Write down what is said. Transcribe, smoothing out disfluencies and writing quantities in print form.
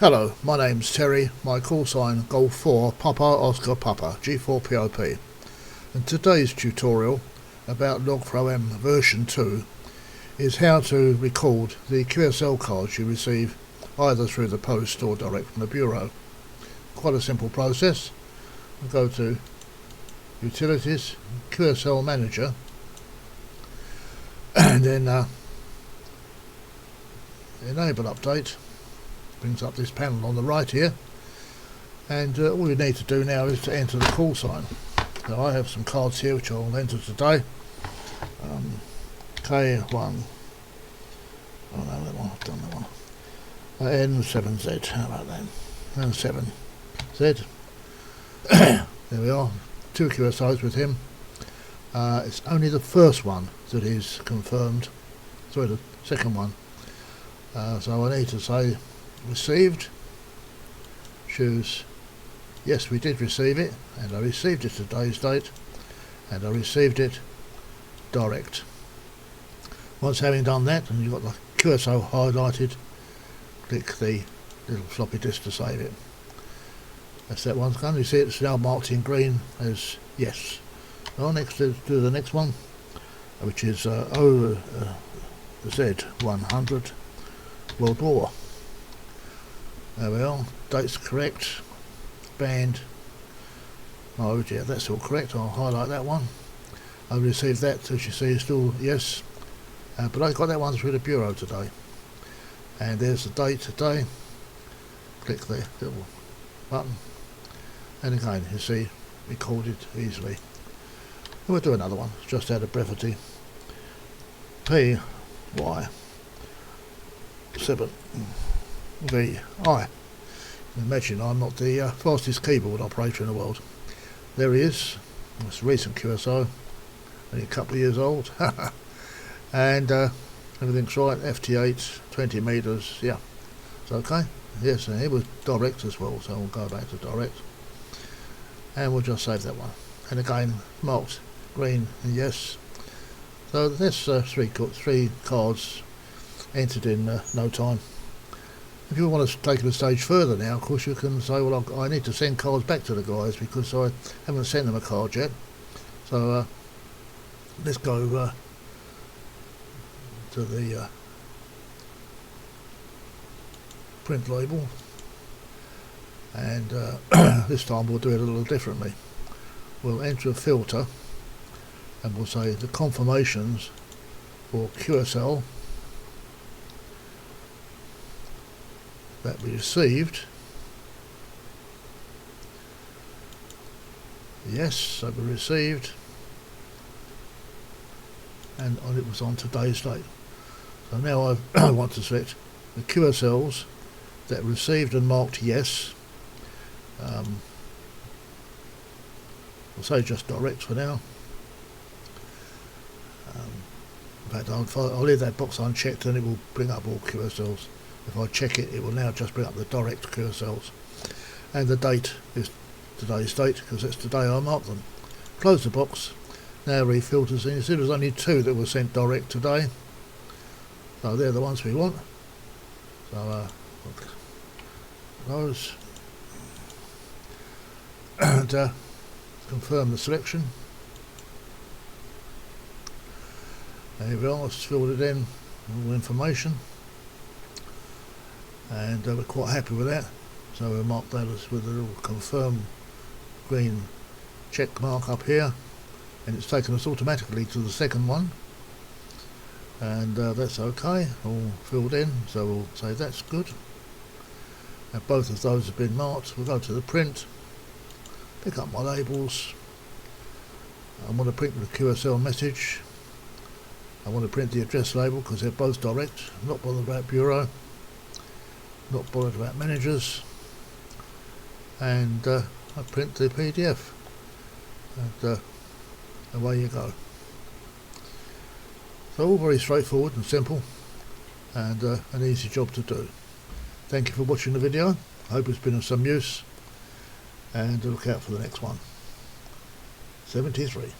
Hello, my name's Terry, my call sign Log4 Papa Oscar Papa G4POP, and today's tutorial about Log4OM version 2 is how to record the QSL cards you receive either through the post or direct from the bureau. Quite a simple process. We'll go to Utilities, QSL Manager, and then Enable Update. Brings up this panel on the right here, and all you need to do now is to enter the call sign. Now I have some cards here which I'll enter today. K1, oh no, that one, I've done that one. N7Z, how about that? N7Z. There we are, 2 QSOs with him. It's only the first one that is confirmed, sorry, the second one. So I need to say received, choose yes, we did receive it, and I received it today's date, and I received it direct. Once having done that and you've got the QSO highlighted, click the little floppy disk to save it. That's that one's gone. You see it's now marked in green as yes. Well, next to do the next one, which is Z100 World War. There we are, date's correct, band, oh yeah, that's all correct. I'll highlight that one. I received that, as you see, still yes, but I got that one through the bureau today, and there's the date today. Click the little button, and again you see recorded easily. And we'll do another one just out of brevity. PY7VI. Imagine I'm not the fastest keyboard operator in the world. There he is. It's a recent QSO, only a couple of years old. And everything's right. FT8, 20 meters. Yeah, it's okay. Yes, and it was direct as well, so we'll go back to direct, and we'll just save that one. And again, marked green and yes. So there's three cards entered in no time. If you want to take it a stage further now, of course you can say, well, I need to send cards back to the guys because I haven't sent them a card yet. So let's go to the print label, and this time we'll do it a little differently. We'll enter a filter and we'll say the confirmations for QSL that we received. Yes, so we received, and it was on today's date. So now I want to select the QSLs that received and marked yes. I'll say just direct for now. In fact, I'll leave that box unchecked and it will bring up all QSLs. If I check it, it will now just bring up the direct QSLs. And the date is today's date, because that's today I marked them. Close the box. Now refilters, and you see there's only 2 that were sent direct today. So they're the ones we want. So those. And confirm the selection. There we are, it's filled it in, all information. And we're quite happy with that, so we'll mark that as with a little confirm green check mark up here, and it's taken us automatically to the second one, and that's okay, all filled in, so we'll say that's good. And both of those have been marked. We'll go to the print, pick up my labels. I want to print the QSL message, I want to print the address label because they're both direct. I'm not bothered about bureau, not bothered about managers, and I print the PDF, and away you go. So all very straightforward and simple, and an easy job to do. Thank you for watching the video. I hope it's been of some use, and look out for the next one. 73.